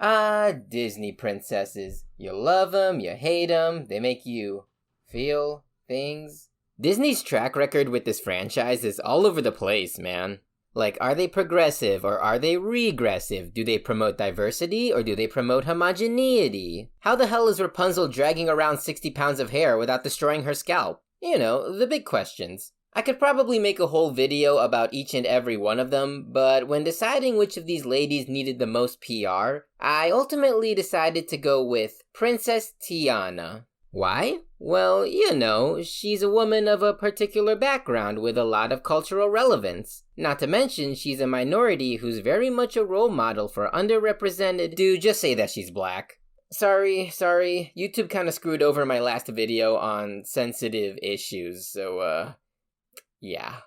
Ah, Disney princesses. You love them, you hate them, they make you feel things. Disney's track record with this franchise is all over the place, man. Like, are they progressive or are they regressive? Do they promote diversity or do they promote homogeneity? How the hell is Rapunzel dragging around 60 pounds of hair without destroying her scalp? You know, the big questions. I could probably make a whole video about each and every one of them, but when deciding which of these ladies needed the most PR, I ultimately decided to go with Princess Tiana. Why? Well, you know, she's a woman of a particular background with a lot of cultural relevance. Not to mention, she's a minority who's very much a role model for underrepresented— Dude, just say that she's black. Sorry, YouTube kinda screwed over my last video on sensitive issues, so, yeah.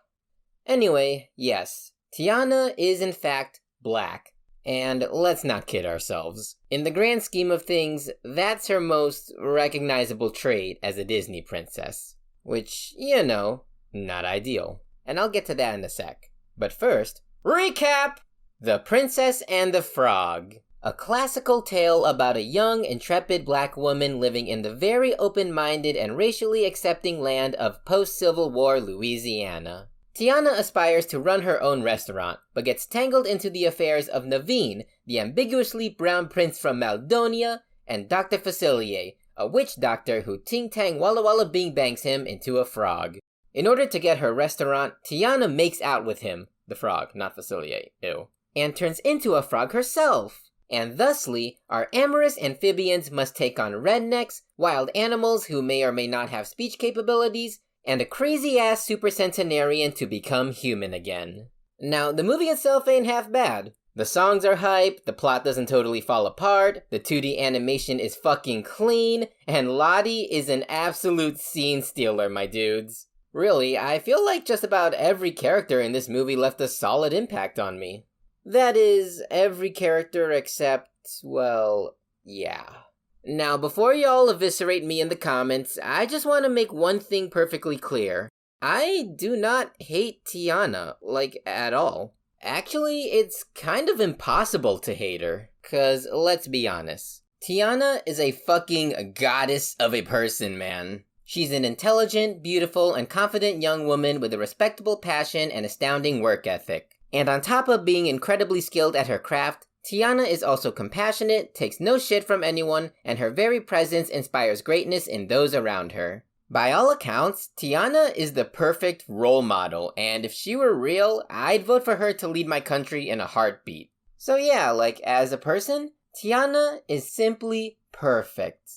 Anyway, yes, Tiana is in fact black. And let's not kid ourselves. In the grand scheme of things, that's her most recognizable trait as a Disney princess. Which, you know, not ideal. And I'll get to that in a sec. But first, recap! The Princess and the Frog. A classical tale about a young, intrepid black woman living in the very open-minded and racially accepting land of post-Civil War Louisiana. Tiana aspires to run her own restaurant, but gets tangled into the affairs of Naveen, the ambiguously brown prince from Maldonia, and Dr. Facilier, a witch doctor who ting-tang walla walla bing bangs him into a frog. In order to get her restaurant, Tiana makes out with him, the frog, not Facilier, ew, and turns into a frog herself. And thusly, our amorous amphibians must take on rednecks, wild animals who may or may not have speech capabilities, and a crazy-ass super centenarian to become human again. Now, the movie itself ain't half bad. The songs are hype, the plot doesn't totally fall apart, the 2D animation is fucking clean, and Lottie is an absolute scene stealer, my dudes. Really, I feel like just about every character in this movie left a solid impact on me. That is, every character except, well, yeah. Now, before y'all eviscerate me in the comments, I just want to make one thing perfectly clear. I do not hate Tiana, like, at all. Actually, it's kind of impossible to hate her, 'cause let's be honest. Tiana is a fucking goddess of a person, man. She's an intelligent, beautiful, and confident young woman with a respectable passion and astounding work ethic. And on top of being incredibly skilled at her craft, Tiana is also compassionate, takes no shit from anyone, and her very presence inspires greatness in those around her. By all accounts, Tiana is the perfect role model, and if she were real, I'd vote for her to lead my country in a heartbeat. So yeah, like, as a person, Tiana is simply perfect.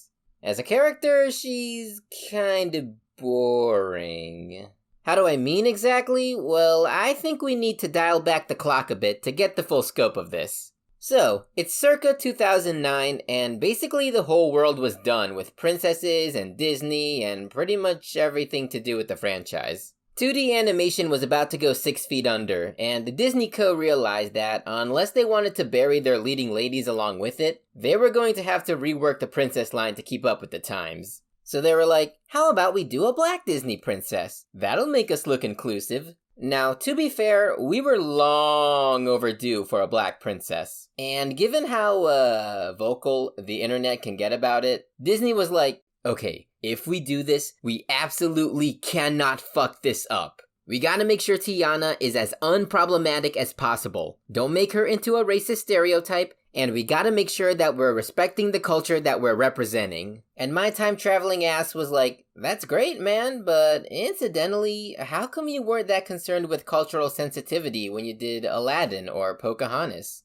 As a character, she's kinda boring. How do I mean exactly? Well, I think we need to dial back the clock a bit to get the full scope of this. So, it's circa 2009, and basically the whole world was done with princesses and Disney and pretty much everything to do with the franchise. 2D animation was about to go 6 feet under, and the Disney Co. realized that unless they wanted to bury their leading ladies along with it, they were going to have to rework the princess line to keep up with the times. So they were like, how about we do a black Disney princess? That'll make us look inclusive. Now, to be fair, we were long overdue for a black princess. And given how, vocal the internet can get about it, Disney was like, okay, if we do this, we absolutely cannot fuck this up. We gotta make sure Tiana is as unproblematic as possible. Don't make her into a racist stereotype, and we gotta make sure that we're respecting the culture that we're representing. And my time-traveling ass was like, that's great, man, but incidentally, how come you weren't that concerned with cultural sensitivity when you did Aladdin or Pocahontas?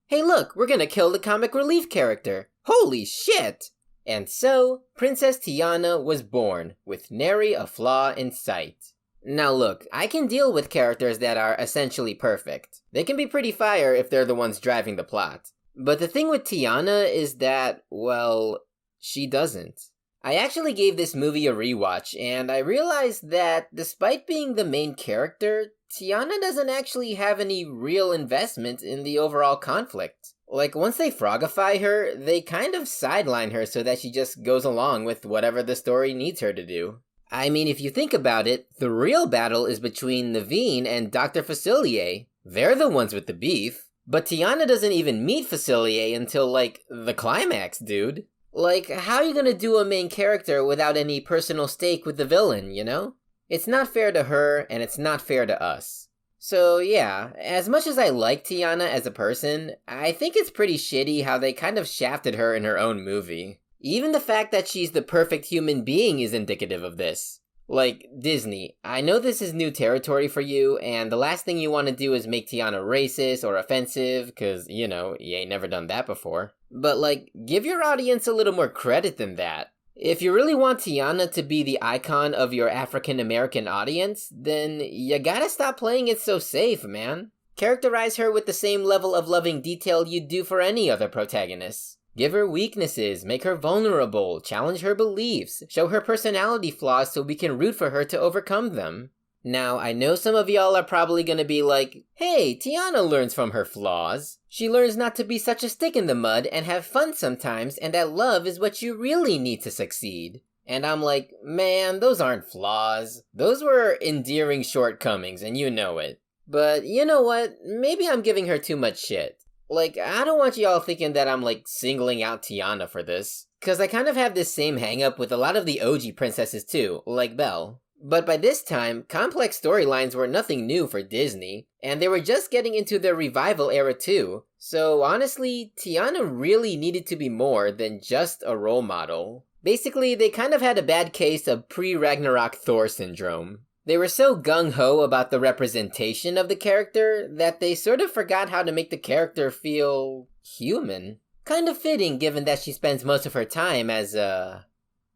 Hey look, we're gonna kill the comic relief character. Holy shit! And so, Princess Tiana was born, with nary a flaw in sight. Now look, I can deal with characters that are essentially perfect. They can be pretty fire if they're the ones driving the plot. But the thing with Tiana is that, well, she doesn't. I actually gave this movie a rewatch, and I realized that despite being the main character, Tiana doesn't actually have any real investment in the overall conflict. Like, once they frogify her, they kind of sideline her so that she just goes along with whatever the story needs her to do. I mean, if you think about it, the real battle is between Naveen and Dr. Facilier. They're the ones with the beef. But Tiana doesn't even meet Facilier until, like, the climax, dude. Like, how are you gonna do a main character without any personal stake with the villain, you know? It's not fair to her, and it's not fair to us. So yeah, as much as I like Tiana as a person, I think it's pretty shitty how they kind of shafted her in her own movie. Even the fact that she's the perfect human being is indicative of this. Like, Disney, I know this is new territory for you, and the last thing you want to do is make Tiana racist or offensive, cause, you know, you ain't never done that before. But, like, give your audience a little more credit than that. If you really want Tiana to be the icon of your African-American audience, then you gotta stop playing it so safe, man. Characterize her with the same level of loving detail you'd do for any other protagonist. Give her weaknesses, make her vulnerable, challenge her beliefs, show her personality flaws so we can root for her to overcome them. Now, I know some of y'all are probably gonna be like, hey, Tiana learns from her flaws. She learns not to be such a stick in the mud and have fun sometimes, and that love is what you really need to succeed. And I'm like, man, those aren't flaws. Those were endearing shortcomings, and you know it. But you know what? Maybe I'm giving her too much shit. Like, I don't want y'all thinking that I'm, like, singling out Tiana for this. Cause I kind of have this same hang-up with a lot of the OG princesses too, like Belle. But by this time, complex storylines were nothing new for Disney, and they were just getting into their revival era too. So honestly, Tiana really needed to be more than just a role model. Basically, they kind of had a bad case of pre-Ragnarok Thor syndrome. They were so gung-ho about the representation of the character that they sort of forgot how to make the character feel human. Kind of fitting given that she spends most of her time as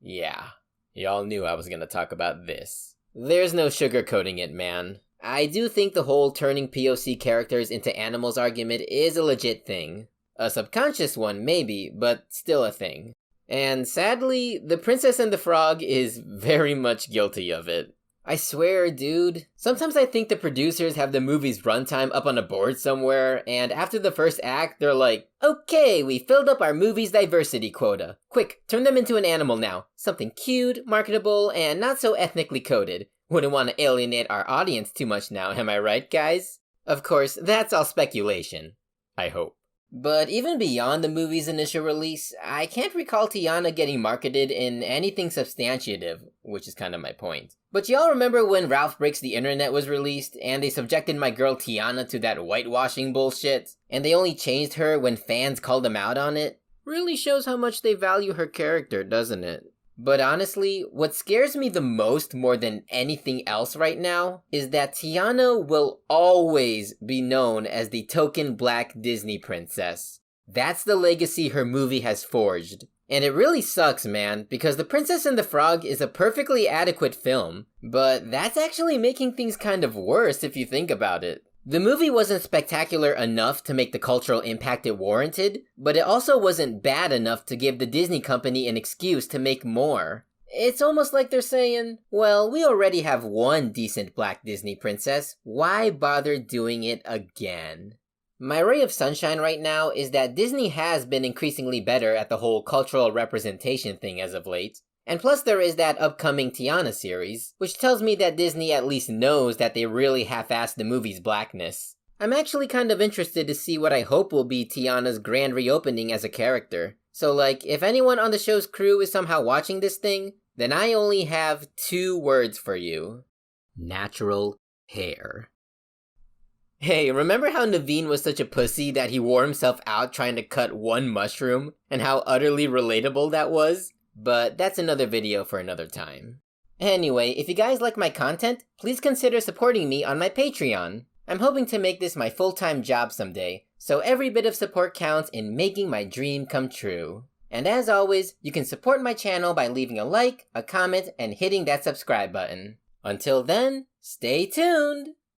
yeah, y'all knew I was gonna talk about this. There's no sugarcoating it, man. I do think the whole turning POC characters into animals argument is a legit thing. A subconscious one, maybe, but still a thing. And sadly, The Princess and the Frog is very much guilty of it. I swear, dude. Sometimes I think the producers have the movie's runtime up on a board somewhere, and after the first act, they're like, okay, we filled up our movie's diversity quota. Quick, turn them into an animal now. Something cute, marketable, and not so ethnically coded. Wouldn't want to alienate our audience too much now, am I right, guys? Of course, that's all speculation. I hope. But even beyond the movie's initial release, I can't recall Tiana getting marketed in anything substantive, which is kind of my point. But y'all remember when Ralph Breaks the Internet was released, and they subjected my girl Tiana to that whitewashing bullshit, and they only changed her when fans called them out on it? Really shows how much they value her character, doesn't it? But honestly, what scares me the most more than anything else right now is that Tiana will always be known as the token black Disney princess. That's the legacy her movie has forged. And it really sucks, man, because The Princess and the Frog is a perfectly adequate film, but that's actually making things kind of worse if you think about it. The movie wasn't spectacular enough to make the cultural impact it warranted, but it also wasn't bad enough to give the Disney company an excuse to make more. It's almost like they're saying, well, we already have one decent black Disney princess, why bother doing it again? My ray of sunshine right now is that Disney has been increasingly better at the whole cultural representation thing as of late. And plus there is that upcoming Tiana series, which tells me that Disney at least knows that they really half-assed the movie's blackness. I'm actually kind of interested to see what I hope will be Tiana's grand reopening as a character. So like, if anyone on the show's crew is somehow watching this thing, then I only have 2 words for you. Natural hair. Hey, remember how Naveen was such a pussy that he wore himself out trying to cut one mushroom, and how utterly relatable that was? But that's another video for another time. Anyway, if you guys like my content, please consider supporting me on my Patreon. I'm hoping to make this my full-time job someday, so every bit of support counts in making my dream come true. And as always, you can support my channel by leaving a like, a comment, and hitting that subscribe button. Until then, stay tuned!